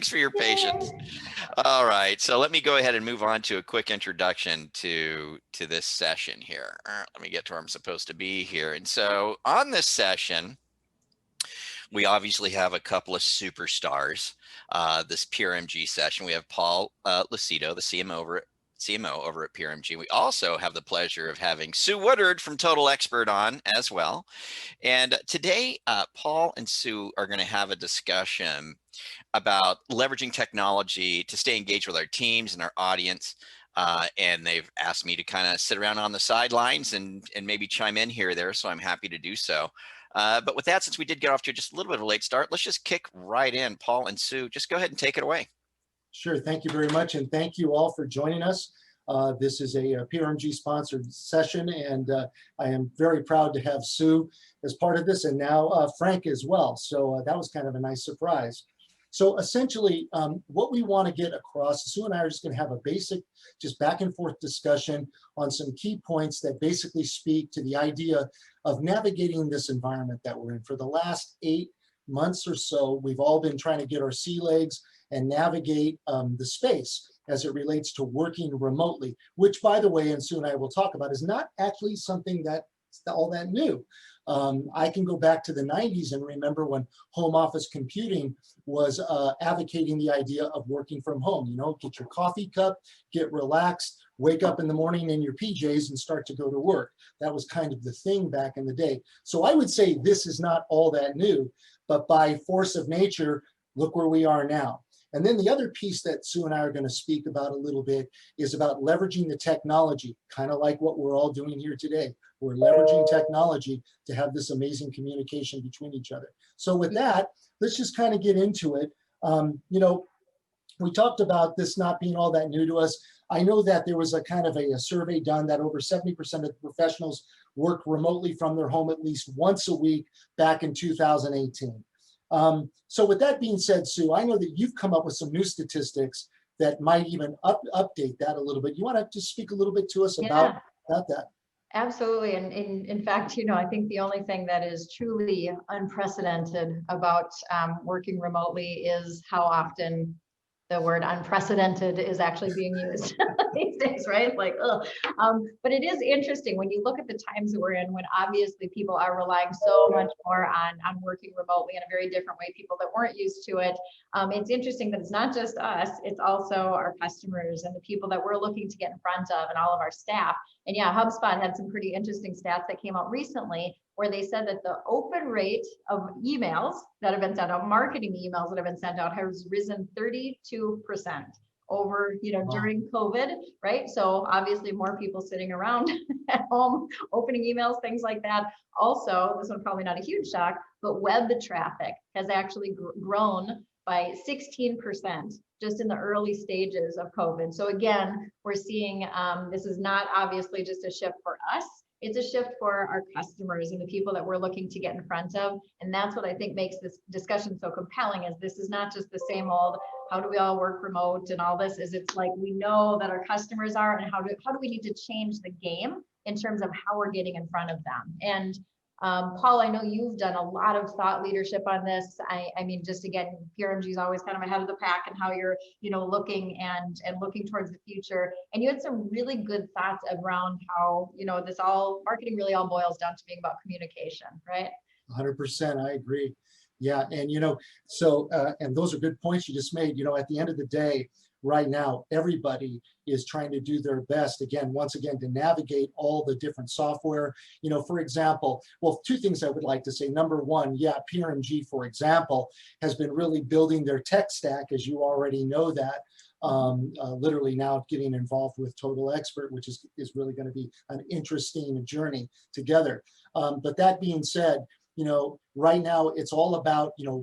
Thanks for your patience. All right, so let me go ahead and move on to a quick introduction to this session here. Let me get to where I'm supposed to be here. And so on this session, we obviously have a couple of superstars. This PRMG session, we have Paul Lucido, the CMO over at PRMG. We also have the pleasure of having Sue Woodard from Total Expert on as well. And today, Paul and Sue are going to have a discussion about leveraging technology to stay engaged with our teams and our audience. And they've asked me to kind of sit around on the sidelines and maybe chime in here or there, so I'm happy to do so. But with that, since we did get off to just a little bit of a late start, let's just kick right in. Paul and Sue, just go ahead and take it away. Sure, thank you very much, and thank you all for joining us. This is a PRMG sponsored session, and I am very proud to have Sue as part of this, and now Frank as well. So that was kind of a nice surprise. So essentially, what we want to get across, Sue and I are just going to have a basic, just back and forth discussion on some key points that basically speak to the idea of navigating this environment that we're in. For the last 8 months or so, we've all been trying to get our sea legs and navigate the space as it relates to working remotely, which, by the way, and Sue and I will talk about, is not actually something that's all that new. I can go back to the 90s and remember when home office computing was advocating the idea of working from home. You know, get your coffee cup, get relaxed, wake up in the morning in your PJs and start to go to work. That was kind of the thing back in the day. So I would say this is not all that new, but by force of nature, look where we are now. And then the other piece that Sue and I are going to speak about a little bit is about leveraging the technology, kind of like what we're all doing here today. We're leveraging technology to have this amazing communication between each other. So with that, let's just kind of get into it. You know, we talked about this not being all that new to us. I know that there was a kind of a survey done that over 70% of the professionals work remotely from their home at least once a week back in 2018. So with that being said, Sue, I know that you've come up with some new statistics that might even update that a little bit. You want to just speak a little bit to us about that? Absolutely. And in fact, you know, I think the only thing that is truly unprecedented about working remotely is how often the word unprecedented is actually being used these days, right? Like, ugh. But it is interesting when you look at the times that we're in, when obviously people are relying so much more on working remotely in a very different way, people that weren't used to it. It's interesting that it's not just us, it's also our customers and the people that we're looking to get in front of and all of our staff. And yeah, HubSpot had some pretty interesting stats that came out recently where they said that the open rate of emails that have been sent out, marketing emails that have been sent out, has risen 32% over, you know, during COVID, right? So obviously more people sitting around at home, opening emails, things like that. Also, this one probably not a huge shock, but web traffic has actually grown by 16% just in the early stages of COVID. So again, we're seeing this is not obviously just a shift for us. It's a shift for our customers and the people that we're looking to get in front of. And that's what I think makes this discussion so compelling, is this is not just the same old, how do we all work remote and all this, is it's like, we know that our customers are, and how do we need to change the game in terms of how we're getting in front of them. And Paul, I know you've done a lot of thought leadership on this. I mean, just again, PRMG is always kind of ahead of the pack and how you're, you know, looking and looking towards the future. And you had some really good thoughts around how, you know, this all marketing really all boils down to being about communication, right? 100%, I agree. Yeah, and you know, so and those are good points you just made. You know, at the end of the day, right now, everybody is trying to do their best, once again, to navigate all the different software. You know, for example, well, two things I would like to say. Number one, yeah, PRMG, for example, has been really building their tech stack, as you already know that. Literally now getting involved with Total Expert, which is really going to be an interesting journey together. But that being said, you know, right now it's all about, you know,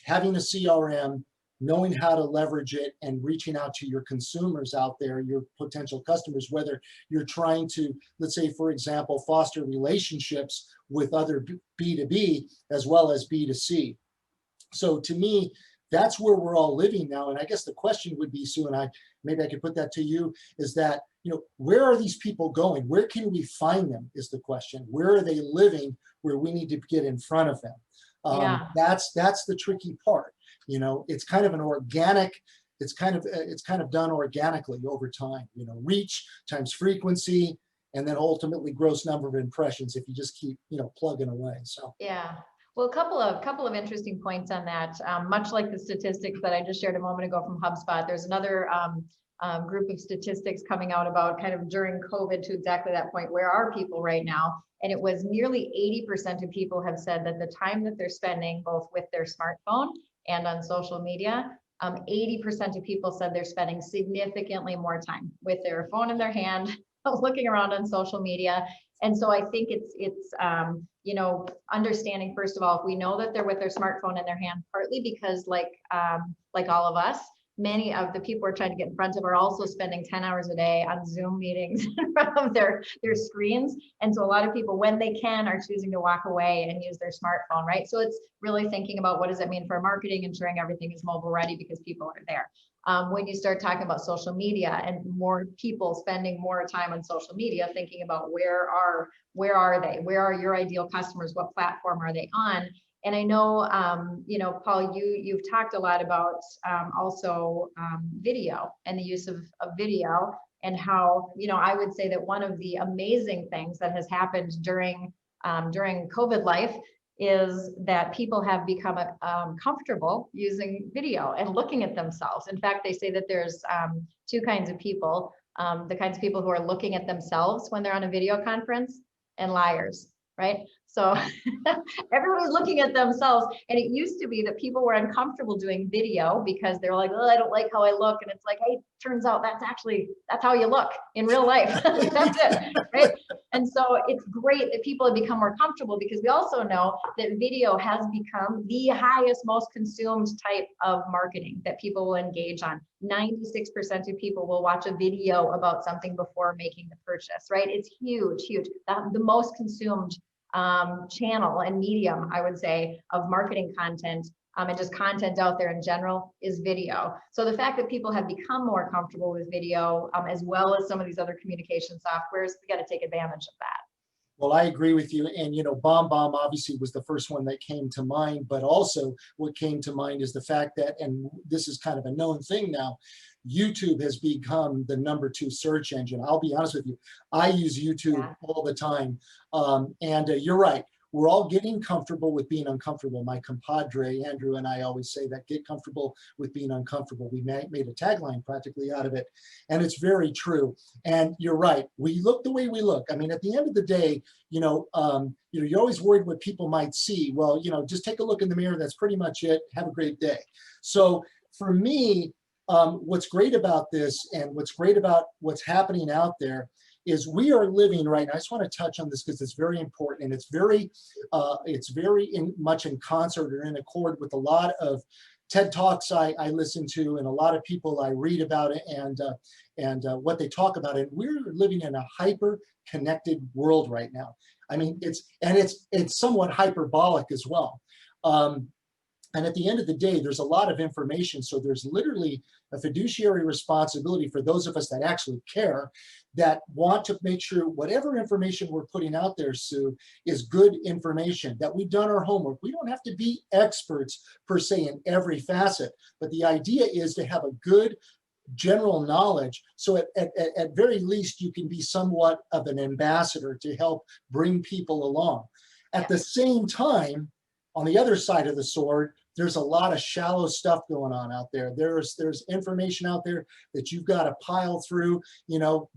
having a CRM, knowing how to leverage it, and reaching out to your consumers out there, your potential customers, whether you're trying to, let's say, for example, foster relationships with other B2B as well as B2C. So to me, that's where we're all living now. And I guess the question would be, Sue, and maybe I could put that to you, is that, you know, where are these people going? Where can we find them is the question. Where are they living where we need to get in front of them? That's the tricky part. You know, it's kind of an organic, it's kind of done organically over time, you know, reach times frequency, and then ultimately gross number of impressions if you just keep, you know, plugging away. So Yeah. Well, a couple of interesting points on that. Much like the statistics that I just shared a moment ago from HubSpot, there's another group of statistics coming out about kind of during COVID to exactly that point. Where are people right now? And it was nearly 80% of people have said that the time that they're spending both with their smartphone and on social media, 80% of people said they're spending significantly more time with their phone in their hand, looking around on social media. And so I think it's you know, understanding, first of all, if we know that they're with their smartphone in their hand, partly because like all of us, many of the people we're trying to get in front of are also spending 10 hours a day on Zoom meetings in front of their screens. And so a lot of people, when they can, are choosing to walk away and use their smartphone, right? So it's really thinking about what does it mean for marketing, ensuring everything is mobile ready because people are there. When you start talking about social media and more people spending more time on social media, thinking about where are they? Where are your ideal customers? What platform are they on? And I know, you know, Paul, you've talked a lot about also video and the use of video, and how, you know, I would say that one of the amazing things that has happened during COVID life is that people have become comfortable using video and looking at themselves. In fact, they say that there's two kinds of people, the kinds of people who are looking at themselves when they're on a video conference, and liars, right? So everybody's looking at themselves. And it used to be that people were uncomfortable doing video because they're like, oh, I don't like how I look. And it's like, hey, turns out that's how you look in real life. That's it, right? And so it's great that people have become more comfortable, because we also know that video has become the highest, most consumed type of marketing that people will engage on. 96% of people will watch a video about something before making the purchase, right? It's huge, huge. The most consumed channel and medium, I would say, of marketing content and just content out there in general is video. So the fact that people have become more comfortable with video, as well as some of these other communication softwares, we got to take advantage of that. well, I agree with you. And, you know, Bomb obviously was the first one that came to mind, but also what came to mind is the fact that, and this is kind of a known thing now, YouTube has become the #2 search engine. I'll be honest with you, I use YouTube all the time. And you're right. We're all getting comfortable with being uncomfortable. My compadre, Andrew, and I always say that, get comfortable with being uncomfortable. We made a tagline practically out of it. And it's very true. And you're right. We look the way we look. I mean, at the end of the day, you're always worried what people might see. Well, just take a look in the mirror. That's pretty much it. Have a great day. So for me, what's great about this and what's great about what's happening out there is we are living right now. I just want to touch on this because it's very important, and it's very much in concert or in accord with a lot of TED Talks I listen to, and a lot of people I read about it, and what they talk about. And we're living in a hyper connected world right now. I mean, it's somewhat hyperbolic as well. And at the end of the day, there's a lot of information. So there's literally a fiduciary responsibility for those of us that actually care, that want to make sure whatever information we're putting out there, Sue, is good information, that we've done our homework. We don't have to be experts per se in every facet, but the idea is to have a good general knowledge. So at very least, you can be somewhat of an ambassador to help bring people along. At the same time, on the other side of the sword, there's a lot of shallow stuff going on out there. There's information out there that you've got to pile through,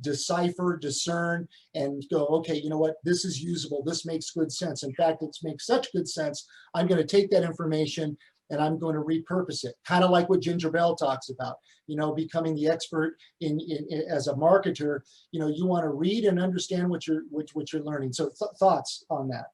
decipher, discern, and go, okay, you know what, this is usable. This makes good sense. In fact, it makes such good sense. I'm going to take that information and I'm going to repurpose it. Kind of like what Ginger Bell talks about, becoming the expert in as a marketer. You want to read and understand what you're learning. So thoughts on that?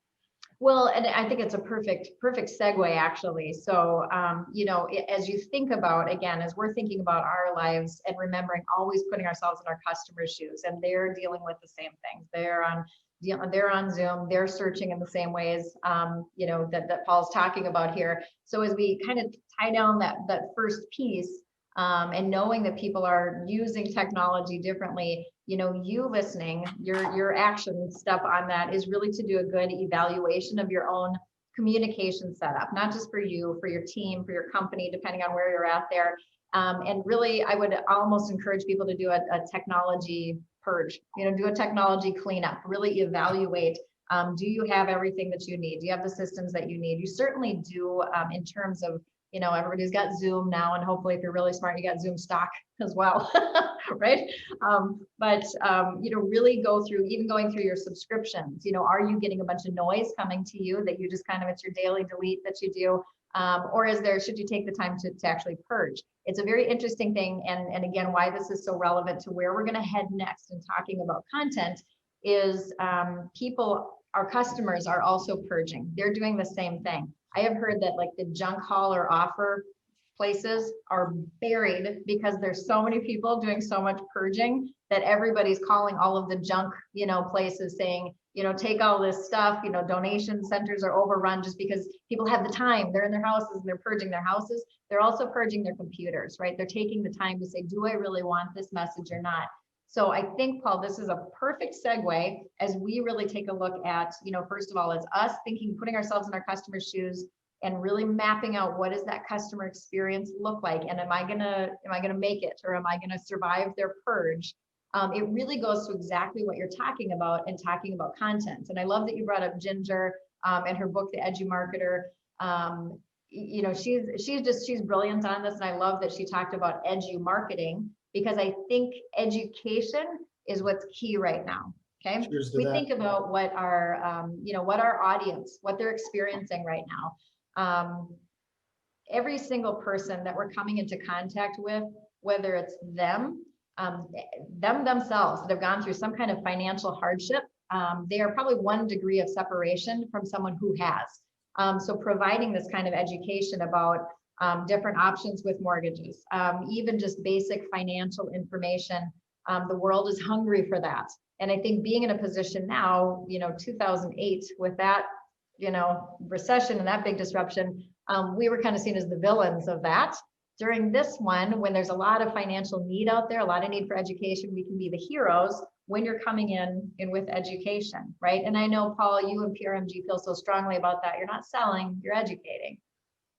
Well, and I think it's a perfect segue, actually. So, as you think about, again, as we're thinking about our lives and remembering always putting ourselves in our customers' shoes, and they're dealing with the same things. They're on Zoom, they're searching in the same ways, that Paul's talking about here. So as we kind of tie down that first piece, and knowing that people are using technology differently, you listening, your action step on that is really to do a good evaluation of your own communication set up, not just for you, for your team, for your company, depending on where you're at there. And really, I would almost encourage people to do a technology purge, do a technology cleanup, really evaluate, do you have everything that you need? Do you have the systems that you need? You certainly do, in terms of, everybody's got Zoom now, and hopefully if you're really smart, you got Zoom stock as well, right? But really go through, even going through your subscriptions, are you getting a bunch of noise coming to you that you just kind of, it's your daily delete that you do? Or should you take the time to actually purge? It's a very interesting thing. And again, why this is so relevant to where we're going to head next in talking about content is our customers are also purging. They're doing the same thing. I have heard that like the junk haul or offer places are buried because there's so many people doing so much purging that everybody's calling all of the junk, places saying, take all this stuff, donation centers are overrun just because people have the time. They're in their houses and they're purging their houses. They're also purging their computers, right? They're taking the time to say, do I really want this message or not? So I think, Paul, this is a perfect segue as we really take a look at, first of all, as us putting ourselves in our customers' shoes and really mapping out what does that customer experience look like? And am I gonna make it, or am I gonna survive their purge? It really goes to exactly what you're talking about and talking about content. And I love that you brought up Ginger and her book, The Edu Marketer. She's brilliant on this. And I love that she talked about edu marketing, because I think education is what's key right now. Okay. We think about what our, what our audience, what they're experiencing right now. Every single person that we're coming into contact with, whether it's them themselves that have gone through some kind of financial hardship, they are probably 1 degree of separation from someone who has. So providing this kind of education about different options with mortgages, even just basic financial information, the world is hungry for that. And I think being in a position now, 2008 with that, recession and that big disruption, we were kind of seen as the villains of that. During this one, when there's a lot of financial need out there, a lot of need for education, we can be the heroes when you're coming in with education, right? And I know, Paul, you and PRMG feel so strongly about that. You're not selling, you're educating.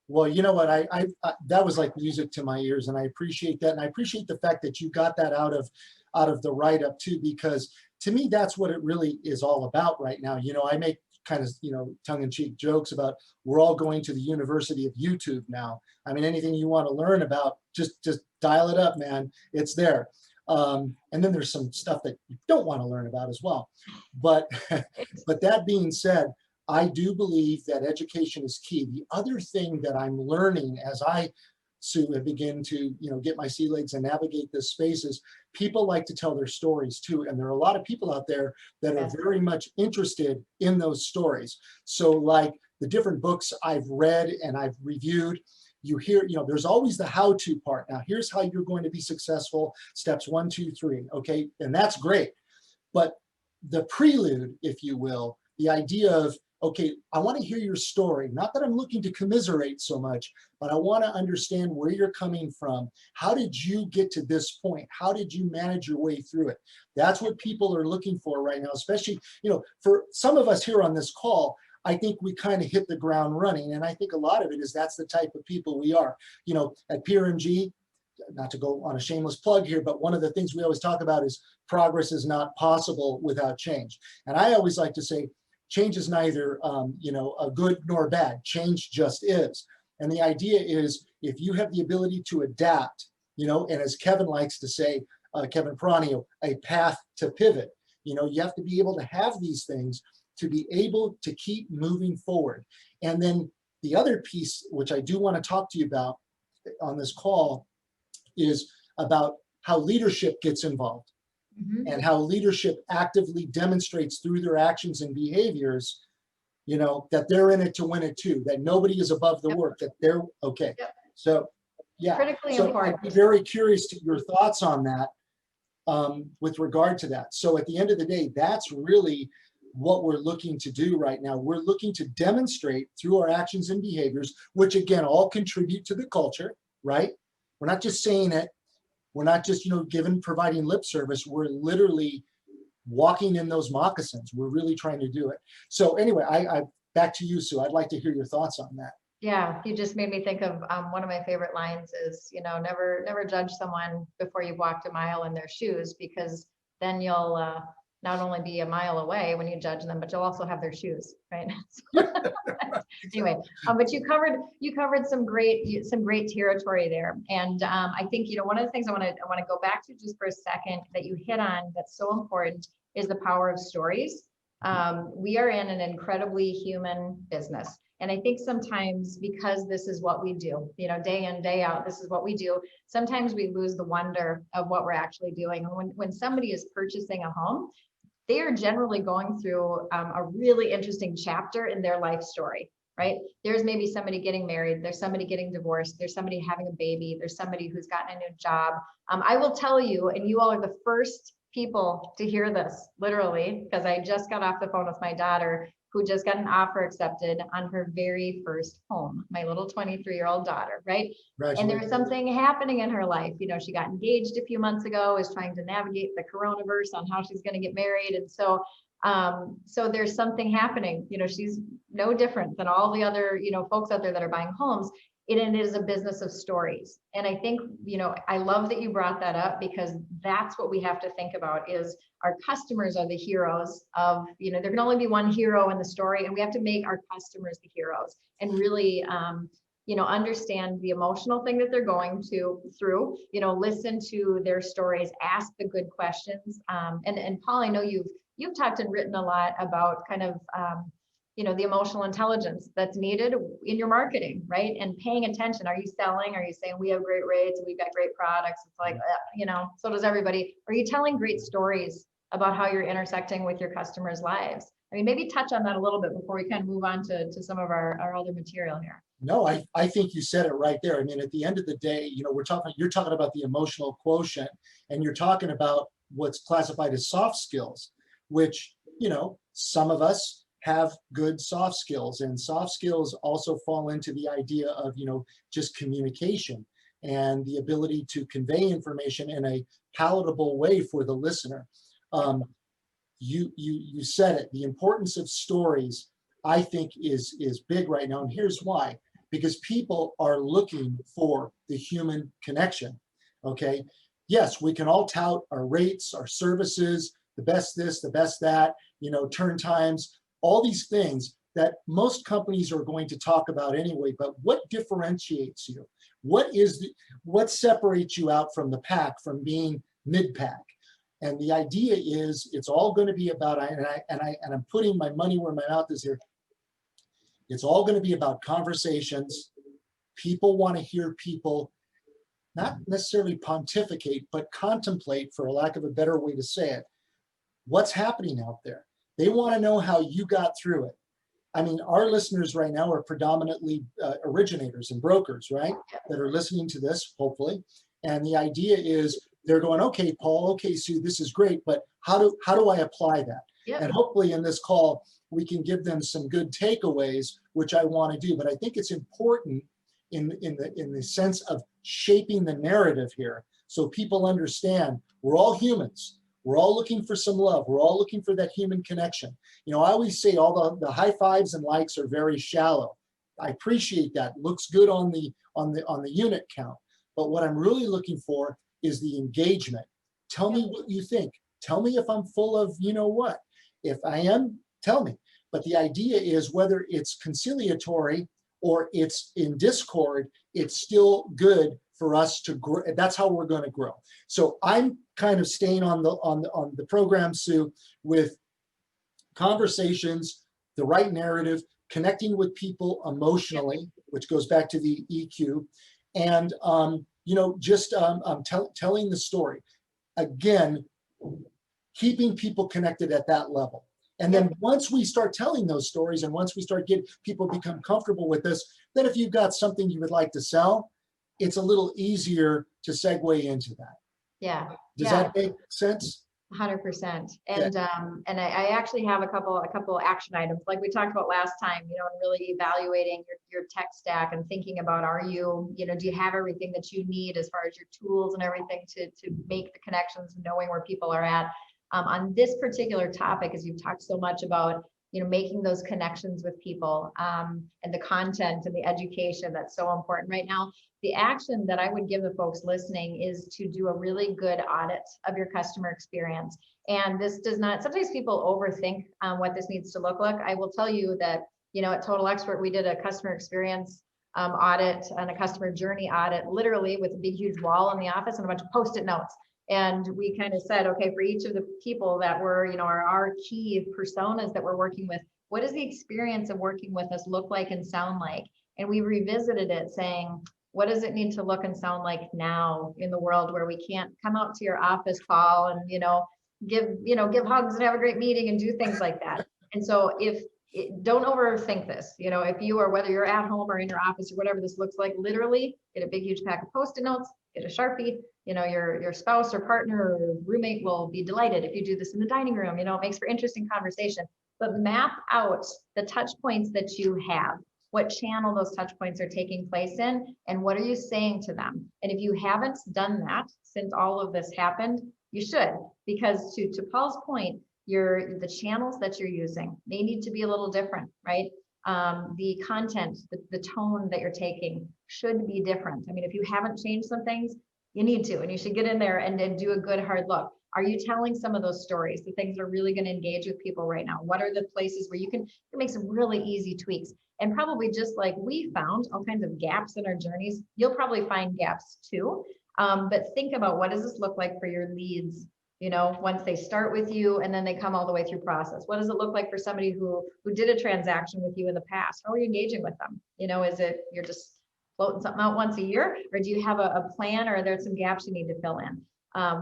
Well, you know what, I that was like music to my ears, and I appreciate that. And I appreciate the fact that you got that out of the write-up too, because to me, that's what it really is all about right now. I make kind of, tongue-in-cheek jokes about we're all going to the University of YouTube now. I mean, anything you want to learn about, just dial it up, man. It's there. And then there's some stuff that you don't want to learn about as well. But that being said, I do believe that education is key. The other thing that I'm learning as I begin to get my sea legs and navigate this space is people like to tell their stories too. And there are a lot of people out there that are very much interested in those stories. So like the different books I've read and I've reviewed, you hear, there's always the how-to part. Now, here's how you're going to be successful. Steps 1, 2, 3. Okay. And that's great. But the prelude, if you will, the idea of, okay, I want to hear your story. Not that I'm looking to commiserate so much, but I want to understand where you're coming from. How did you get to this point? How did you manage your way through it? That's what people are looking for right now, especially, for some of us here on this call, I think we kind of hit the ground running. And I think a lot of it is that's the type of people we are. At PRMG, not to go on a shameless plug here, but one of the things we always talk about is progress is not possible without change. And I always like to say, change is neither, a good nor bad. Change just is. And the idea is if you have the ability to adapt, and as Kevin likes to say, Kevin Peranio, a path to pivot, you have to be able to have these things to be able to keep moving forward. And then the other piece, which I do want to talk to you about on this call, is about how leadership gets involved. And how leadership actively demonstrates through their actions and behaviors, that they're in it to win it too, that nobody is above the work, that they're okay. So, yeah. Critically so important. I'd be very curious to your thoughts on that with regard to that. So at the end of the day, that's really what we're looking to do right now. We're looking to demonstrate through our actions and behaviors, which again, all contribute to the culture, right? We're not just saying it. We're not just, providing lip service. We're literally walking in those moccasins. We're really trying to do it. So anyway, back to you, Sue. I'd like to hear your thoughts on that. Yeah, you just made me think of one of my favorite lines is, never judge someone before you've walked a mile in their shoes, because then you'll not only be a mile away when you judge them, but you'll also have their shoes, right? Anyway, but you covered some great territory there, and I think one of the things I want to go back to just for a second that you hit on that's so important is the power of stories. We are in an incredibly human business. And I think sometimes because this is what we do, day in, day out, this is what we do. Sometimes we lose the wonder of what we're actually doing. And when somebody is purchasing a home, they are generally going through a really interesting chapter in their life story, right? There's maybe somebody getting married, there's somebody getting divorced, there's somebody having a baby, there's somebody who's gotten a new job. I will tell you, and you all are the first people to hear this, literally, because I just got off the phone with my daughter, who just got an offer accepted on her very first home, my little 23-year-old daughter, right? And there's something happening in her life. She got engaged a few months ago, is trying to navigate the coronavirus on how she's going to get married. And so there's something happening. She's no different than all the other, folks out there that are buying homes. It is a business of stories. And I think, I love that you brought that up, because that's what we have to think about is our customers are the heroes of, there can only be one hero in the story, and we have to make our customers the heroes and really, understand the emotional thing that they're going through, listen to their stories, ask the good questions. And Paul, I know you've talked and written a lot about kind of, the emotional intelligence that's needed in your marketing, right? And paying attention. Are you selling? Are you saying we have great rates and we've got great products? It's like, so does everybody. Are you telling great stories about how you're intersecting with your customers' lives? I mean, maybe touch on that a little bit before we kind of move on to some of our other material here. No, I think you said it right there. I mean, at the end of the day, you're talking about the emotional quotient, and you're talking about what's classified as soft skills, which, some of us have good soft skills, and soft skills also fall into the idea of, just communication and the ability to convey information in a palatable way for the listener. You said it, the importance of stories, I think is big right now. And here's why, because people are looking for the human connection. Okay. Yes, we can all tout our rates, our services, the best this, the best that, turn times, all these things that most companies are going to talk about anyway. But what differentiates you? What separates you out from the pack, from being mid-pack? And the idea is it's all going to be about, and I'm putting my money where my mouth is here. It's all going to be about conversations. People want to hear people not necessarily pontificate, but contemplate, for a lack of a better way to say it, what's happening out there. They want to know how you got through it. I mean, our listeners right now are predominantly originators and brokers, right? That are listening to this, hopefully. And the idea is they're going, okay, Paul, okay, Sue, this is great, but how do I apply that? Yep. And hopefully in this call, we can give them some good takeaways, which I want to do. But I think it's important in the sense of shaping the narrative here, so people understand we're all humans. We're all looking for some love. We're all looking for that human connection. I always say all the high fives and likes are very shallow. I appreciate that. Looks good on the unit count. But what I'm really looking for is the engagement. Tell me what you think. Tell me if I'm full of what. If I am, tell me. But the idea is whether it's conciliatory or it's in discord, it's still good for us to grow. That's how we're going to grow. So I'm kind of staying on the program, Sue, with conversations, the right narrative, connecting with people emotionally, which goes back to the EQ, and just telling the story. Again, keeping people connected at that level. And then once we start telling those stories, and once we start getting people become comfortable with this, then if you've got something you would like to sell, it's a little easier to segue into that. Yeah. Does that make sense? 100%. And I actually have a couple action items like we talked about last time, and really evaluating your tech stack and thinking about, do you have everything that you need as far as your tools and everything to make the connections, knowing where people are at. On this particular topic, as you've talked so much about making those connections with people, and the content and the education that's so important right now. The action that I would give the folks listening is to do a really good audit of your customer experience. And this does not, sometimes people overthink what this needs to look like. I will tell you that, at Total Expert, we did a customer experience audit and a customer journey audit, literally with a big, huge wall in the office and a bunch of Post-it notes. And we kind of said, okay, for each of the people that were, our key personas that we're working with, what does the experience of working with us look like and sound like? And we revisited it saying, what does it need to look and sound like now in the world where we can't come out to your office call and, give hugs and have a great meeting and do things like that. And so don't overthink this, if you or whether you're at home or in your office or whatever this looks like, literally get a big, huge pack of Post-it notes, get a Sharpie, your spouse or partner or roommate will be delighted if you do this in the dining room, it makes for interesting conversation, but map out the touch points that you have, what channel those touch points are taking place in, and what are you saying to them? And if you haven't done that since all of this happened, you should, because to Paul's point, the channels that you're using, they need to be a little different, right? The content, the tone that you're taking should be different. I mean, if you haven't changed some things, you need to, and you should get in there and do a good hard look. Are you telling some of those stories, the things that are really going to engage with people right now? What are the places where you can make some really easy tweaks? And probably just like we found all kinds of gaps in our journeys, you'll probably find gaps too. But think about, what does this look like for your leads? Once they start with you and then they come all the way through process. What does it look like for somebody who did a transaction with you in the past? How are you engaging with them? Is it you're just floating something out once a year, or do you have a plan, or are there some gaps you need to fill in?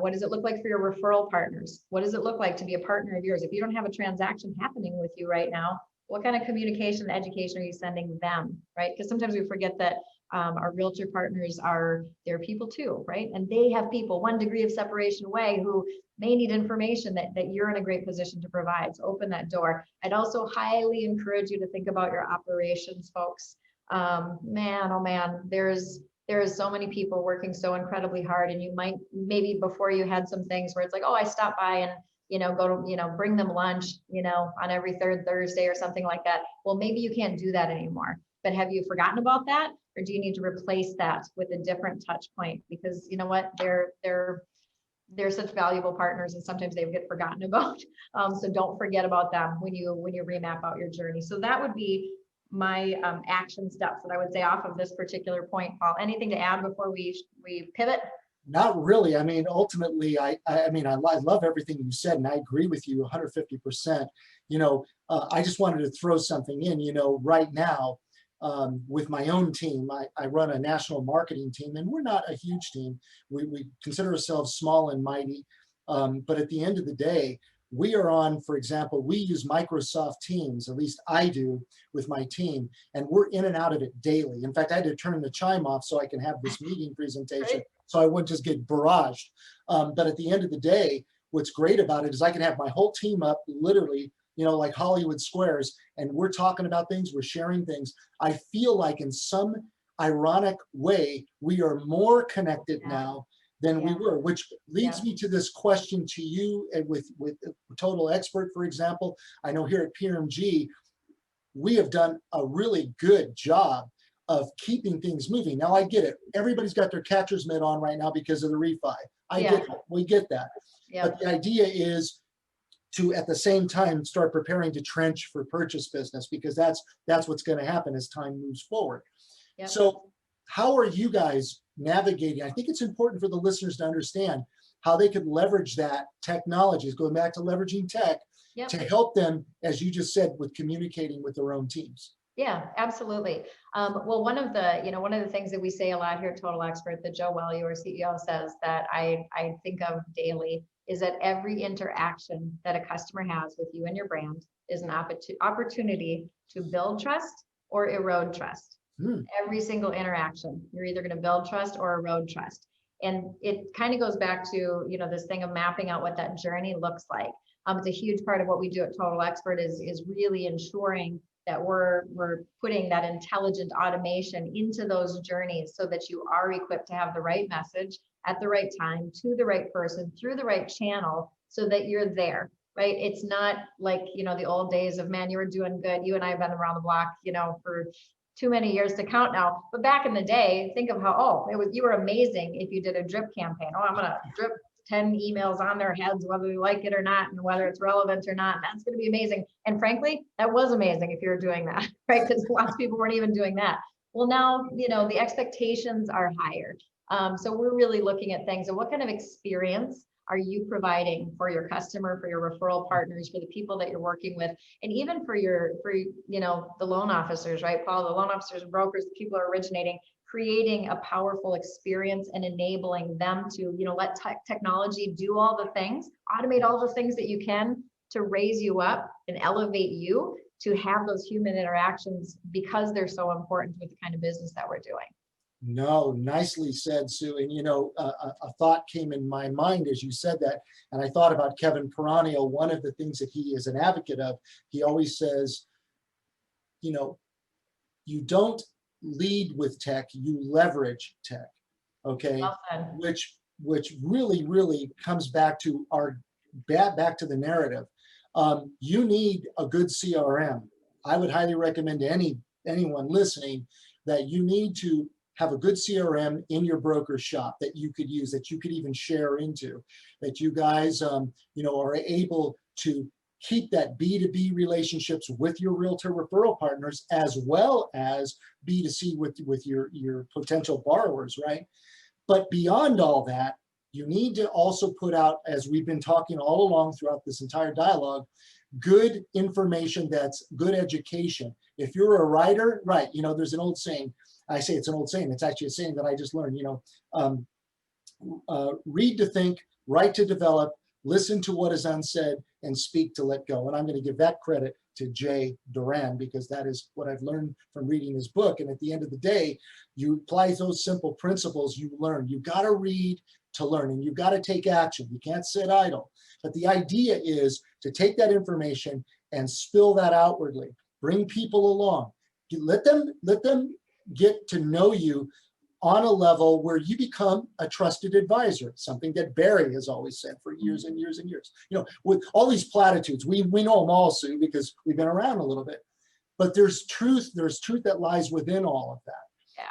What does it look like for your referral partners? What does it look like to be a partner of yours? If you don't have a transaction happening with you right now, what kind of communication and education are you sending them, right? Because sometimes we forget that our realtor partners are their people too, right? And they have people 1 degree of separation away who may need information that you're in a great position to provide. So open that door. I'd also highly encourage you to think about your operations, folks. Man, oh man, there is so many people working so incredibly hard, and you might, maybe before you had some things where it's like, oh, I stopped by and go to, bring them lunch, on every third Thursday or something like that. Well, maybe you can't do that anymore, but have you forgotten about that? Or do you need to replace that with a different touch point? Because you know what, they're such valuable partners, and sometimes they get forgotten about. So don't forget about them when you remap out your journey. So that would be my action steps that I would say off of this particular point. Paul, anything to add before we pivot? Not really. I mean, ultimately, I love everything you said, and I agree with you 150%. I just wanted to throw something in, right now, with my own team, I run a national marketing team, and we're not a huge team. We consider ourselves small and mighty. But at the end of the day, we are on, for example, we use Microsoft Teams, at least I do with my team, and we're in and out of it daily. In fact, I had to turn the chime off so I can have this meeting presentation, so I wouldn't just get barraged. But at the end of the day, what's great about it is I can have my whole team up literally, like Hollywood Squares, and we're talking about things, we're sharing things. I feel like in some ironic way, we are more connected now than we were, which leads me to this question to you, and with Total Expert, for example. I know here at PRMG, we have done a really good job of keeping things moving. Now I get it. Everybody's got their catcher's mitt on right now because of the refi. I get it. We get that. But the idea is to, at the same time, start preparing to trench for purchase business, because that's what's going to happen as time moves forward. So how are you guys navigating? I think it's important for the listeners to understand how they could leverage that technology, going back to leveraging tech, to help them, as you just said, with communicating with their own teams. Yeah, absolutely. Well, one of the things that we say a lot here at Total Expert, that Joe Welly, our CEO, says that I think of daily, is that every interaction that a customer has with you and your brand is an opportunity to build trust or erode trust. Every single interaction, you're either going to build trust or erode trust. And it kind of goes back to, this thing of mapping out what that journey looks like. It's a huge part of what we do at Total Expert is really ensuring that we're putting that intelligent automation into those journeys so that you are equipped to have the right message at the right time, to the right person, through the right channel, so that you're there. right? It's not like, the old days of, man, you were doing good. You and I have been around the block, for too many years to count now. But back in the day, think of how, you were amazing if you did a drip campaign. Oh, I'm going to drip 10 emails on their heads, whether they like it or not, and whether it's relevant or not. That's going to be amazing. And frankly, that was amazing if you were doing that, right? Because lots of people weren't even doing that. Well, now, the expectations are higher. So we're really looking at things and what kind of experience are you providing for your customer, for your referral partners, for the people that you're working with, and even for the loan officers, right, Paul, the loan officers and brokers, the people are originating, creating a powerful experience and enabling them to, let technology do all the things, automate all the things that you can to raise you up and elevate you to have those human interactions because they're so important with the kind of business that we're doing. No, nicely said, Sue. And a thought came in my mind as you said that, and I thought about Kevin Peranio. One of the things that he is an advocate of, he always says, you don't lead with tech, you leverage tech. Okay, Well said. which really comes back to back to the narrative. You need a good CRM. I would highly recommend to anyone listening that you need to have a good CRM in your broker shop that you could use, that you could even share into, that you guys, are able to keep that B2B relationships with your realtor referral partners, as well as B2C with your potential borrowers, right? But beyond all that, you need to also put out, as we've been talking all along throughout this entire dialogue, good information that's good education. If you're a writer, right, there's an old saying, I say it's an old saying, it's actually a saying that I just learned, read to think, write to develop, listen to what is unsaid, and speak to let go. And I'm going to give that credit to Jay Doran, because that is what I've learned from reading his book. And at the end of the day, you apply those simple principles, you learn. You got to read to learn, and you've got to take action. You can't sit idle. But the idea is to take that information and spill that outwardly. Bring people along. Let them get to know you on a level where you become a trusted advisor, something that Barry has always said for years and years and years. With all these platitudes, we know them all, Sue, because we've been around a little bit. But there's truth that lies within all of that.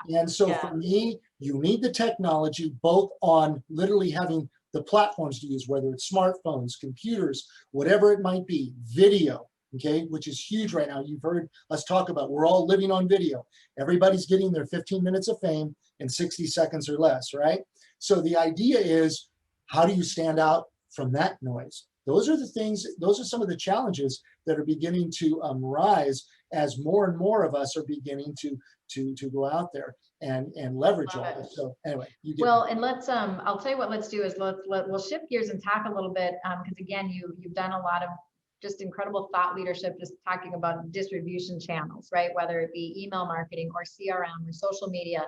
Yeah. And so for me, you need the technology, both on literally having the platforms to use, whether it's smartphones, computers, whatever it might be, video, okay, which is huge right now. You've heard us talk about, we're all living on video. Everybody's getting their 15 minutes of fame in 60 seconds or less, right? So the idea is, how do you stand out from that noise? Those are some of the challenges that are beginning to rise as more and more of us are beginning to go out there and leverage all this. So anyway, and let's I'll tell you what let's do is we'll shift gears and talk a little bit because again you've done a lot of just incredible thought leadership, just talking about distribution channels, right? Whether it be email marketing or CRM or social media.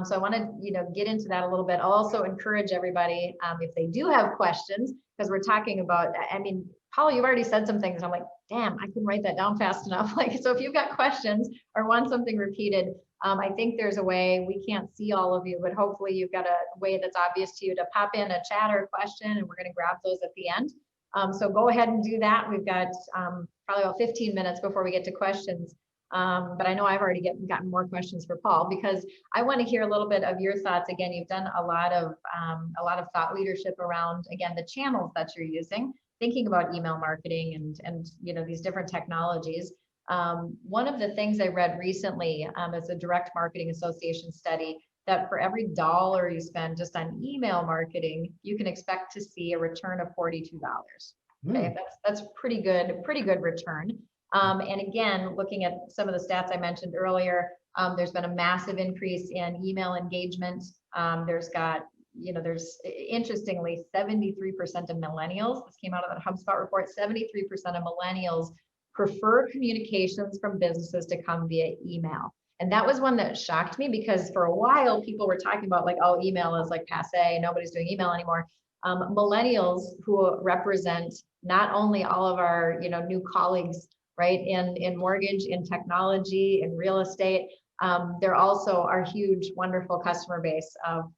So I want to, get into that a little bit. I'll also encourage everybody, if they do have questions, because we're talking about, Paul, you've already said some things. I'm like, damn, I couldn't write that down fast enough. So if you've got questions or want something repeated, I think there's a way. We can't see all of you, but hopefully you've got a way that's obvious to you to pop in a chat or a question, and we're going to grab those at the end. So go ahead and do that. We've got probably about 15 minutes before we get to questions. But I know I've already gotten more questions for Paul, because I want to hear a little bit of your thoughts. Again, you've done a lot of thought leadership around, again, the channels that you're using, thinking about email marketing and these different technologies. One of the things I read recently is a Direct Marketing Association study that for every dollar you spend just on email marketing, you can expect to see a return of $42. Okay, that's pretty good return. And again, looking at some of the stats I mentioned earlier, there's been a massive increase in email engagement. There's interestingly 73% of millennials, this came out of the HubSpot report, 73% of millennials prefer communications from businesses to come via email. And that was one that shocked me, because for a while people were talking about like, oh, email is like passe, nobody's doing email anymore. Millennials, who represent not only all of our new colleagues, right, in mortgage, in technology, in real estate, they're also our huge, wonderful customer base of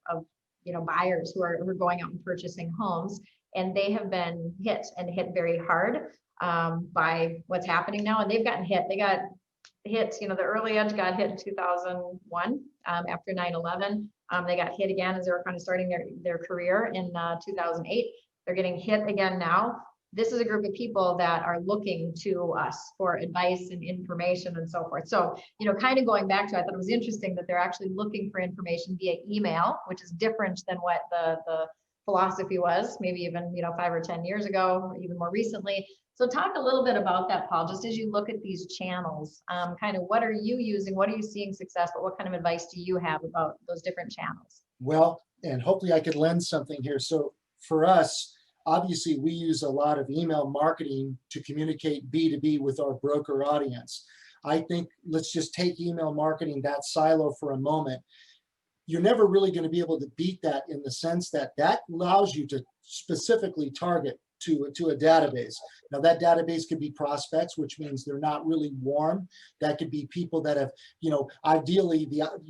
buyers who are going out and purchasing homes. and they have been hit and hit very hard by what's happening now. And they've gotten hit. They got hit, the early edge got hit in 2001 after 9/11. They got hit again as they were kind of starting their career in 2008. They're getting hit again now. This is a group of people that are looking to us for advice and information and so forth. So, kind of going back to, I thought it was interesting that they're actually looking for information via email, which is different than what the philosophy was, maybe even, 5 or 10 years ago, or even more recently. So talk a little bit about that, Paul, just as you look at these channels, kind of what are you using? What are you seeing success, but what kind of advice do you have about those different channels? Well, and hopefully I could lend something here. So for us, obviously we use a lot of email marketing to communicate B2B with our broker audience. I think let's just take email marketing, that silo, for a moment. You're never really going to be able to beat that, in the sense that that allows you to specifically target to a database. Now that database could be prospects, which means they're not really warm. That could be people that have, ideally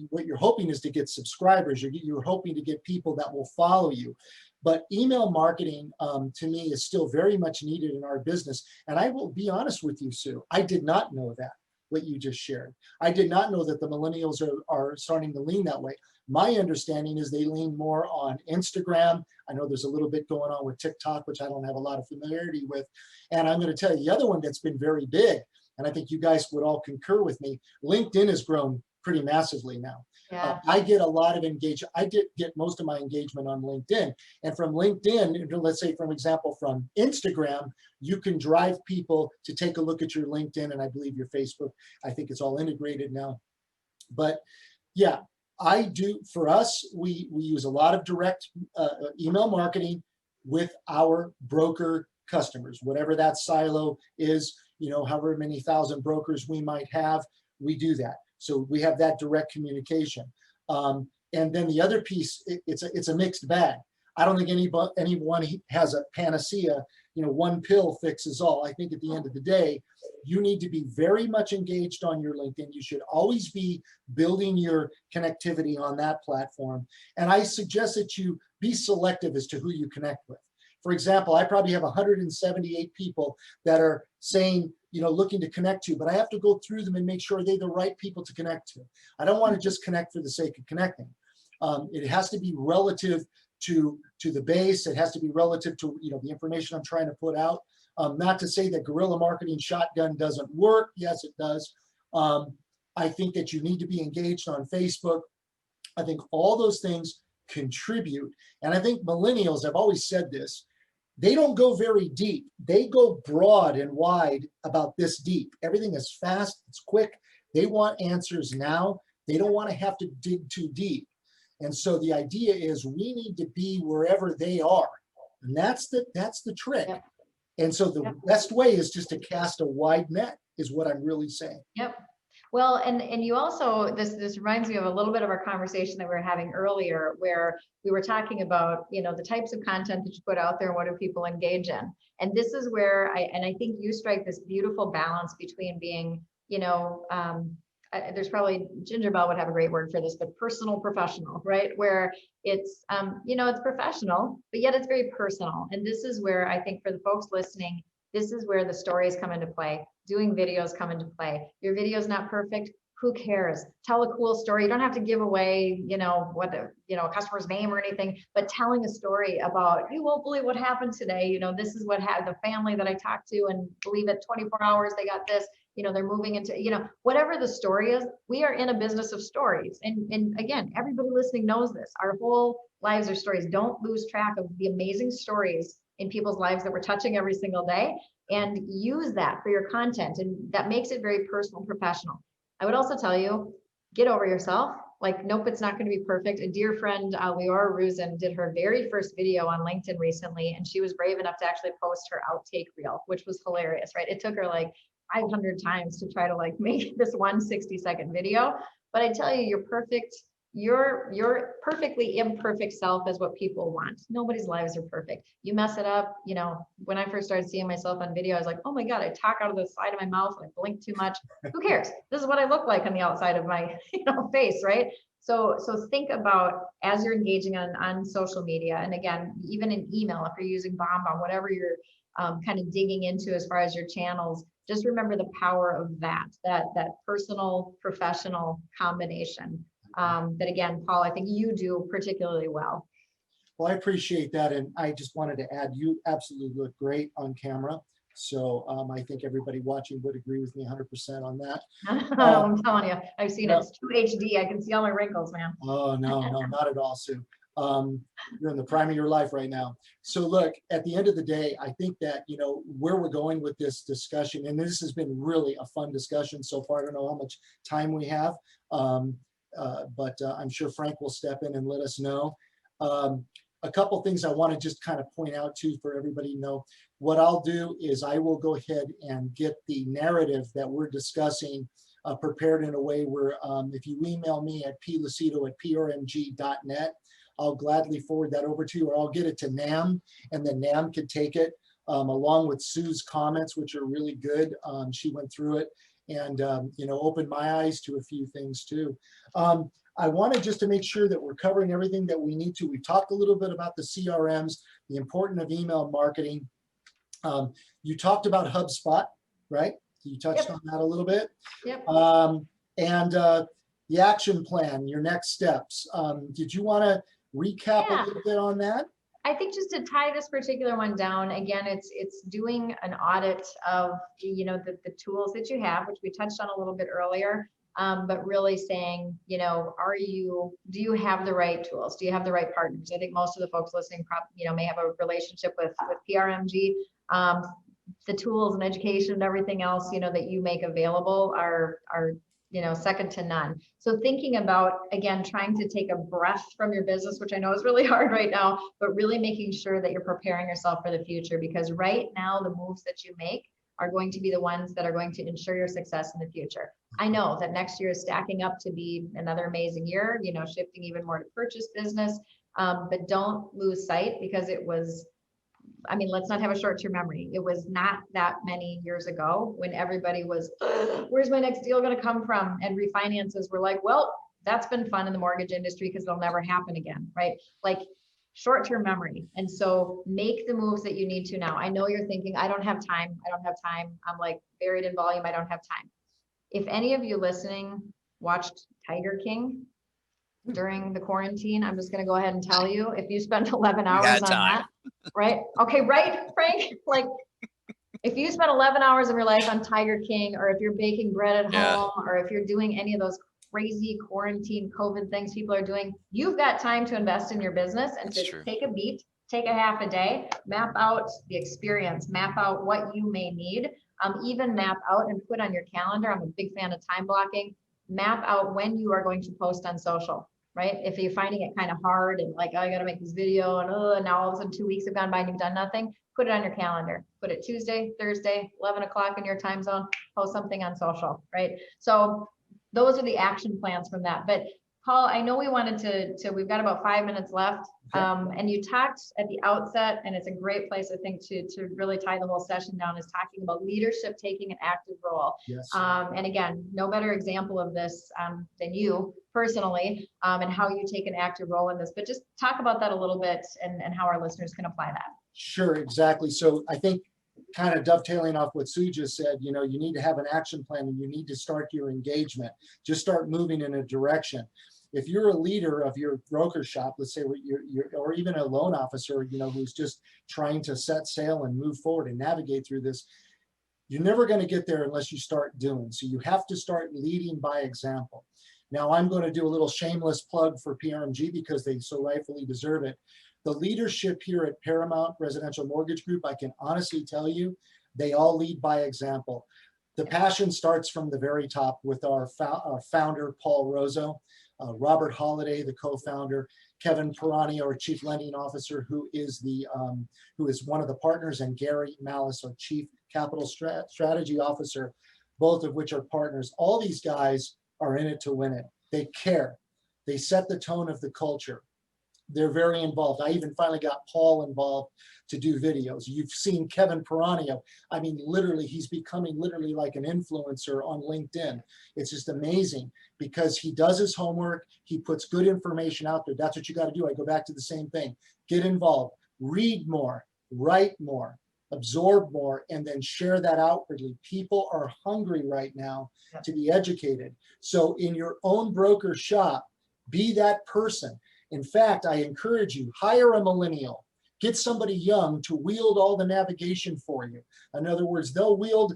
what you're hoping is to get subscribers. You're hoping to get people that will follow you. But email marketing, to me, is still very much needed in our business. And I will be honest with you, Sue, I did not know that, what you just shared. I did not know that the millennials are starting to lean that way. My understanding is they lean more on Instagram. I know there's a little bit going on with TikTok, which I don't have a lot of familiarity with. And I'm going to tell you the other one that's been very big, and I think you guys would all concur with me, LinkedIn has grown pretty massively now. Yeah. I get a lot of engagement. I get most of my engagement on LinkedIn. And from LinkedIn, let's say, for example, from Instagram, you can drive people to take a look at your LinkedIn, and I believe your Facebook. I think it's all integrated now. But yeah, I do. For us, we use a lot of direct email marketing with our broker customers, whatever that silo is, however many thousand brokers we might have, we do that. So we have that direct communication. And then the other piece, it's a mixed bag. I don't think anyone has a panacea, one pill fixes all. I think at the end of the day, you need to be very much engaged on your LinkedIn. You should always be building your connectivity on that platform. And I suggest that you be selective as to who you connect with. For example, I probably have 178 people that are saying, looking to connect to, but I have to go through them and make sure they're the right people to connect to. I don't want to just connect for the sake of connecting. It has to be relative to the base. It has to be relative to the information I'm trying to put out. Not to say that guerrilla marketing shotgun doesn't work. Yes, it does. I think that you need to be engaged on Facebook. I think all those things contribute. And I think millennials, I've always said this, they don't go very deep. They go broad and wide about this deep. Everything is fast, it's quick. They want answers now. They don't want to have to dig too deep. And so the idea is we need to be wherever they are. And that's the trick. Yep. And so the best way is just to cast a wide net, is what I'm really saying. Yep. Well, and you also, this reminds me of a little bit of our conversation that we were having earlier, where we were talking about, the types of content that you put out there and what do people engage in. And this is where I think you strike this beautiful balance between being, there's probably, Ginger Bell would have a great word for this, but personal, professional, right? Where it's, it's professional, but yet it's very personal. And this is where I think for the folks listening, this is where the stories come into play. Doing videos come into play. Your video is not perfect. Who cares? Tell a cool story. You don't have to give away, what a customer's name or anything, but telling a story about, you won't believe what happened today. This is what happened. The family that I talked to, and believe it, 24 hours, they got this. They're moving into, whatever the story is. We are in a business of stories. And again, everybody listening knows this. Our whole lives are stories. Don't lose track of the amazing stories in people's lives that we're touching every single day, and use that for your content. And that makes it very personal, professional. I would also tell you, get over yourself. Like, nope, it's not going to be perfect. A dear friend, Leora Ruzin, did her very first video on LinkedIn recently, and she was brave enough to actually post her outtake reel, which was hilarious, right? It took her like 500 times to try to make this 1 60-second video. But I tell you, you're perfect. Your perfectly imperfect self is what people want. Nobody's lives are perfect. You mess it up. When I first started seeing myself on video, I was like, oh my God, I talk out of the side of my mouth. I blink too much. Who cares? This is what I look like on the outside of my face, right? So think about as you're engaging on social media, and again, even in email, if you're using BombBomb, whatever you're kind of digging into as far as your channels, just remember the power of that personal professional combination. That again, Paul, I think you do particularly well. Well, I appreciate that. And I just wanted to add, you absolutely look great on camera. So I think everybody watching would agree with me 100% on that. I'm telling you, I've seen it. It's 2 HD. I can see all my wrinkles, man. Oh, no, not at all, Sue. You're in the prime of your life right now. So look, at the end of the day, I think that, you know, where we're going with this discussion, and this has been really a fun discussion so far. I don't know how much time we have, but I'm sure Frank will step in and let us know. A couple things I want to just kind of point out to for everybody to know. What I'll do is I will go ahead and get the narrative that we're discussing prepared in a way where if you email me at plucido@prmg.net, I'll gladly forward that over to you, or I'll get it to NAMB, and then NAMB could take it along with Sue's comments, which are really good. She went through it and you know, opened my eyes to a few things too. I wanted just to make sure that we're covering everything that we need to. We talked a little bit about the CRMs, the importance of email marketing. You talked about HubSpot, right? You touched on that a little bit. Yep. And the action plan, your next steps. Did you want to recap a little bit on that? I think just to tie this particular one down, again, it's doing an audit of, you know, the tools that you have, which we touched on a little bit earlier, but really saying, you know, do you have the right tools? Do you have the right partners? I think most of the folks listening, you know, may have a relationship with PRMG. The tools and education and everything else, you know, that you make available are you know, second to none. So thinking about, again, trying to take a breath from your business, which I know is really hard right now, but really making sure that you're preparing yourself for the future, because right now the moves that you make are going to be the ones that are going to ensure your success in the future. I know that next year is stacking up to be another amazing year, you know, shifting even more to purchase business, but don't lose sight, because it was, I mean, let's not have a short-term memory. It was not that many years ago when everybody was, where's my next deal going to come from? And refinances were like, well, that's been fun in the mortgage industry because it'll never happen again, right? Like short-term memory. And so make the moves that you need to now. I know you're thinking, I don't have time. I'm like buried in volume. I don't have time. If any of you listening watched Tiger King during the quarantine, I'm just going to go ahead and tell you, if you spend 11 hours on that, right? Okay, right, Frank? Like, if you spend 11 hours of your life on Tiger King, or if you're baking bread at home, or if you're doing any of those crazy quarantine COVID things people are doing, you've got time to invest in your business and to take a beat, take a half a day, map out the experience, map out what you may need, even map out and put on your calendar. I'm a big fan of time blocking. Map out when you are going to post on social. Right? If you're finding it kind of hard and like, oh, I got to make this video and now all of a sudden 2 weeks have gone by and you've done nothing, put it on your calendar. Put it Tuesday, Thursday, 11 o'clock in your time zone, post something on social, right? So those are the action plans from that. But Paul, I know we wanted to we've got about 5 minutes left. And you talked at the outset, and it's a great place, I think, to really tie the whole session down, is talking about leadership taking an active role. Yes. And again, no better example of this than you personally, and how you take an active role in this. But just talk about that a little bit and how our listeners can apply that. Sure, exactly. So I think kind of dovetailing off what Sue just said, you know, you need to have an action plan and you need to start your engagement. Just start moving in a direction. If you're a leader of your broker shop, let's say you're or even a loan officer, you know, who's just trying to set sail and move forward and navigate through this, you're never going to get there unless you start doing. So you have to start leading by example. Now I'm going to do a little shameless plug for PRMG because they so rightfully deserve it. The leadership here at Paramount Residential Mortgage Group, I can honestly tell you, they all lead by example. The passion starts from the very top with our founder, Paul Rozo, Robert Holliday, the co-founder, Kevin Pirani, our chief lending officer, who is one of the partners, and Gary Malice, our chief capital strategy officer, both of which are partners. All these guys are in it to win it. They care. They set the tone of the culture. they're very involved. I even finally got Paul involved to do videos. You've seen Kevin Peranio. I mean, literally, he's becoming literally like an influencer on LinkedIn. It's just amazing because he does his homework. He puts good information out there. That's what you got to do. I go back to the same thing. Get involved, read more, write more, absorb more, and then share that outwardly. People are hungry right now to be educated. So in your own broker shop, be that person. In fact, I encourage you, hire a millennial. Get somebody young to wield all the navigation for you. In other words, they'll wield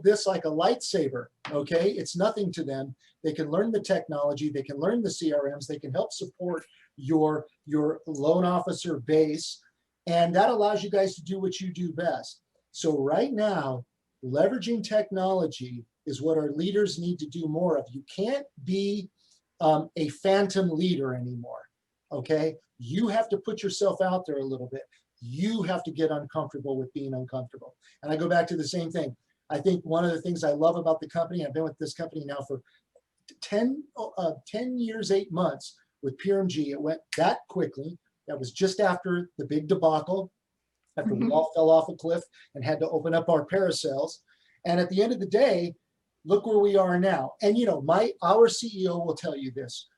this like a lightsaber, okay? It's nothing to them. They can learn the technology, they can learn the CRMs, they can help support your loan officer base, and that allows you guys to do what you do best. So right now, leveraging technology is what our leaders need to do more of. You can't be a phantom leader anymore, okay? You have to put yourself out there a little bit. You have to get uncomfortable with being uncomfortable. And I go back to the same thing. I think one of the things I love about the company, I've been with this company now for 10 years, 8 months with PRMG. It went that quickly. That was just after the big debacle, after we all fell off a cliff and had to open up our parasails. And at the end of the day, look where we are now. And you know, our CEO will tell you this: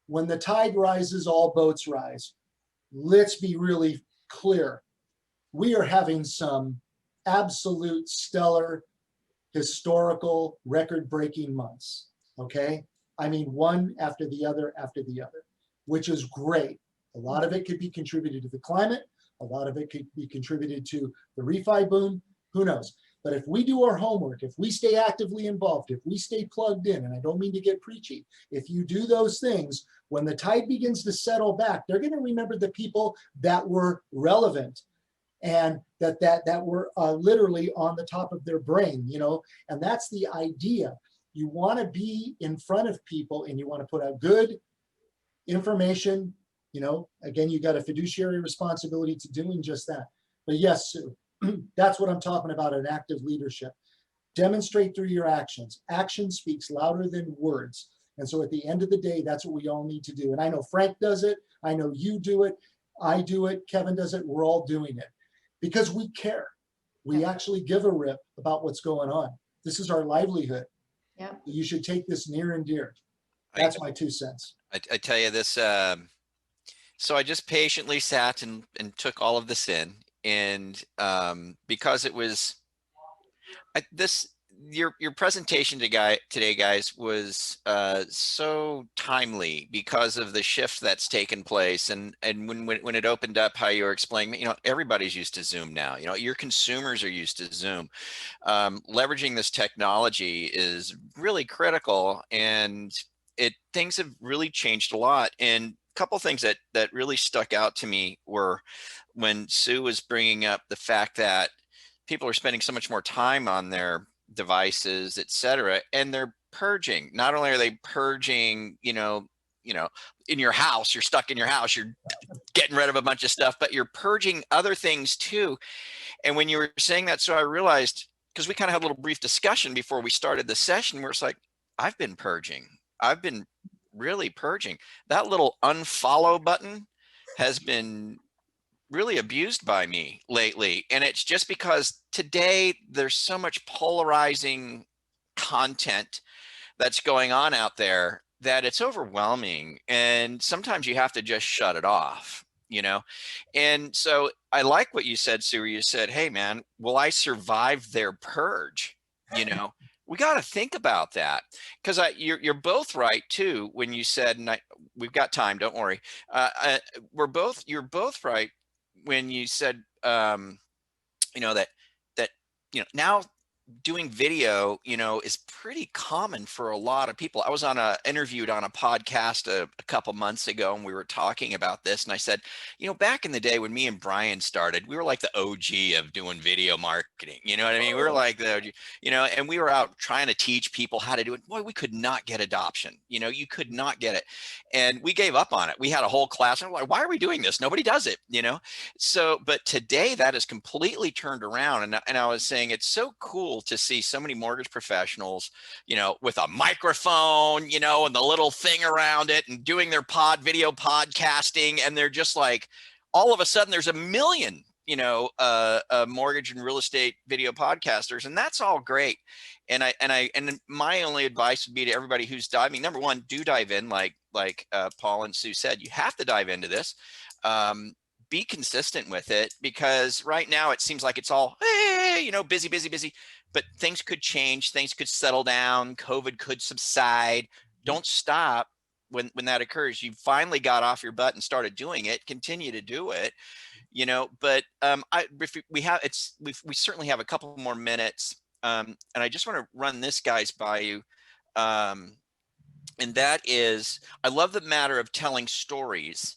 when the tide rises, all boats rise. Let's be really clear. We are having some absolute stellar, historical, record-breaking months, okay? I mean, one after the other, which is great. A lot of it could be contributed to the climate. A lot of it could be contributed to the refi boom. Who knows? But if we do our homework, if we stay actively involved, if we stay plugged in, and I don't mean to get preachy, if you do those things, when the tide begins to settle back, they're going to remember the people that were relevant and that were literally on the top of their brain, you know, and that's the idea. You want to be in front of people and you want to put out good information. You know, again, you got a fiduciary responsibility to doing just that. But yes, Sue, that's what I'm talking about in active leadership. Demonstrate through your actions. Action speaks louder than words. And so at the end of the day, that's what we all need to do. And I know Frank does it. I know you do it. I do it. Kevin does it. We're all doing it because we care. We actually give a rip about what's going on. This is our livelihood. Yeah. You should take this near and dear. That's my 2 cents. I tell you this, so I just patiently sat and took all of this in, and because it was your presentation today, guys, was so timely because of the shift that's taken place, and when it opened up, how you were explaining, you know, everybody's used to Zoom now. You know, your consumers are used to Zoom. Leveraging this technology is really critical, and things have really changed a lot. And couple things that really stuck out to me were when Sue was bringing up the fact that people are spending so much more time on their devices, et cetera, and they're purging. Not only are they purging, you know, in your house, you're stuck in your house, you're getting rid of a bunch of stuff, but you're purging other things too. And when you were saying that, so I realized, because we kind of had a little brief discussion before we started the session, where it's like, I've been purging. I've been really purging. That little unfollow button has been really abused by me lately. And it's just because today there's so much polarizing content that's going on out there that it's overwhelming. And sometimes you have to just shut it off, you know? And so I like what you said, Sue. You said, hey man, will I survive their purge? You know, we got to think about that, because you're both right too when you said, and we've got time, don't worry. You're both right when you said, you know, that you know, now doing video, you know, is pretty common for a lot of people. I was interviewed on a podcast a couple months ago, and we were talking about this, and I said, you know, back in the day when me and Brian started, we were like the OG of doing video marketing. You know what I mean? We were like the OG, you know, and we were out trying to teach people how to do it. Boy, we could not get adoption. You know, you could not get it. And we gave up on it. We had a whole class, and we're like, why are we doing this? Nobody does it, you know? So, but today that is completely turned around. And I was saying, it's so cool cool to see so many mortgage professionals, you know, with a microphone, you know, and the little thing around it and doing their video podcasting. And they're just like, all of a sudden there's a million, you know, mortgage and real estate video podcasters, and that's all great. And my only advice would be to everybody who's diving, number one, do dive in, like Paul and Sue said, you have to dive into this. Be consistent with it, because right now it seems like it's all, hey, you know, busy, but things could change, things could settle down, COVID could subside. Don't stop when that occurs. You finally got off your butt and started doing it, continue to do it, you know. But we certainly have a couple more minutes, and I just want to run this guys by you, and that is, I love the matter of telling stories,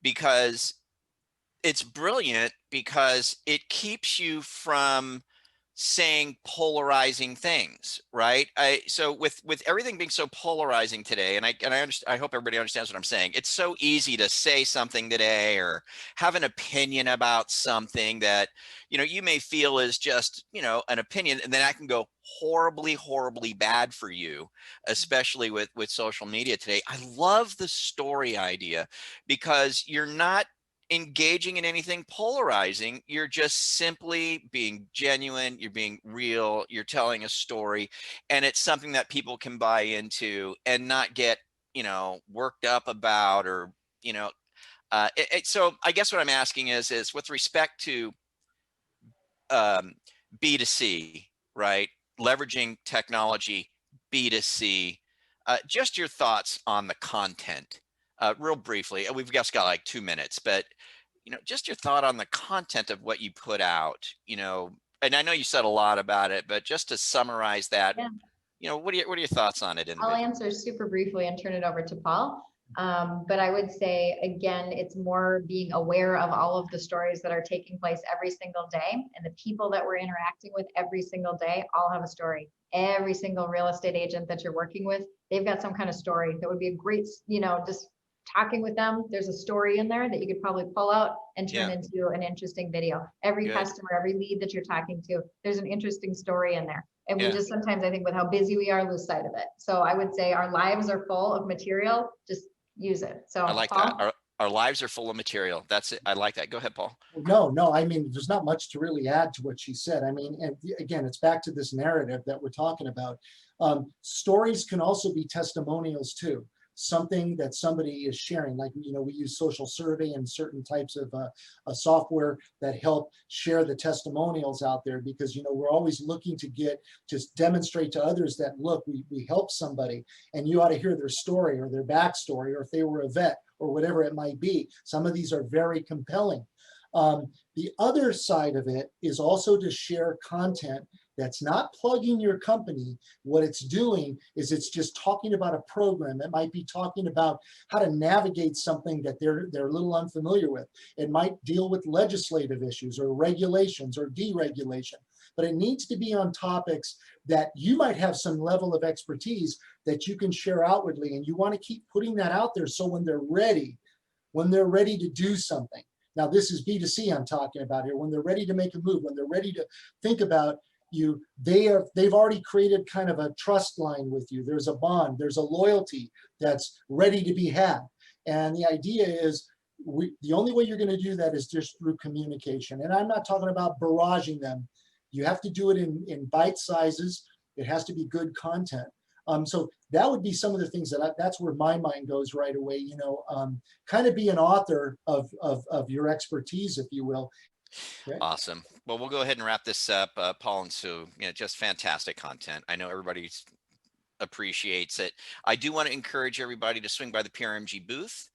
because it's brilliant, because it keeps you from saying polarizing things, right? So with everything being so polarizing today, and I hope everybody understands what I'm saying. It's so easy to say something today or have an opinion about something that, you know, you may feel is just, you know, an opinion, and then that can go horribly bad for you, especially with social media today. I love the story idea, because you're not engaging in anything polarizing. You're just simply being genuine, you're being real, you're telling a story, and it's something that people can buy into and not get, you know, worked up about, or, you know, so I guess what I'm asking is with respect to B2C, right? Leveraging technology, B2C, just your thoughts on the content, real briefly. We've just got like 2 minutes, but, you know, just your thought on the content of what you put out, you know, and I know you said a lot about it, but just to summarize that, Yeah. you know, what are your thoughts on it? I'll answer super briefly and turn it over to Paul. But I would say, again, it's more being aware of all of the stories that are taking place every single day, and the people that we're interacting with every single day all have a story. Every single real estate agent that you're working with, they've got some kind of story that would be a great, you know, just talking with them. There's a story in there that you could probably pull out and turn into an interesting video. Every customer, every lead that you're talking to, there's an interesting story in there. And we just sometimes, I think, with how busy we are, lose sight of it. So I would say our lives are full of material. Just use it. So I like Paul? that. Our lives are full of material. That's it. I like that. Go ahead, Paul. No, I mean, there's not much to really add to what she said. I mean, and again, it's back to this narrative that we're talking about. Stories can also be testimonials too. Something that somebody is sharing, like, you know, we use social survey and certain types of software that help share the testimonials out there, because, you know, we're always looking to just demonstrate to others that, look, we helped somebody, and you ought to hear their story or their backstory, or if they were a vet or whatever it might be. Some of these are very compelling. The other side of it is also to share content that's not plugging your company. What it's doing is it's just talking about a program. It might be talking about how to navigate something that they're a little unfamiliar with. It might deal with legislative issues or regulations or deregulation, but it needs to be on topics that you might have some level of expertise that you can share outwardly, and you want to keep putting that out there, so when they're ready to do something. Now, this is B2C I'm talking about here. When they're ready to make a move, when they're ready to think about you, they've already created kind of a trust line with you. There's a bond, there's a loyalty that's ready to be had. And the idea is, the only way you're going to do that is just through communication. And I'm not talking about barraging them. You have to do it in bite sizes. It has to be good content. So that would be some of the things that's where my mind goes right away, you know, kind of be an author of your expertise, if you will. Okay. Awesome. Well, we'll go ahead and wrap this up. Paul and Sue, you know, just fantastic content. I know everybody appreciates it. I do want to encourage everybody to swing by the PRMG booth,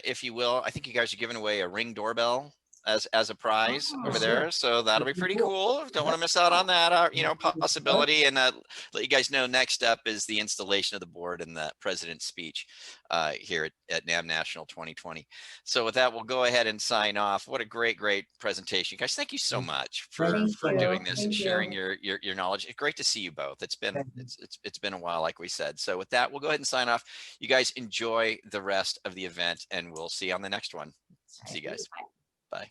if you will. I think you guys are giving away a Ring doorbell as a prize over there, so that'll be pretty cool. Don't want to miss out on that, you know, possibility. And let you guys know, next up is the installation of the board and the president's speech here at NAMB National 2020. So with that, we'll go ahead and sign off. What a great presentation, guys. Thank you so much for doing this and sharing your knowledge. It's great to see you both. It's been a while, like we said. So with that, we'll go ahead and sign off. You guys enjoy the rest of the event, and we'll see you on the next one. See you guys. Bye.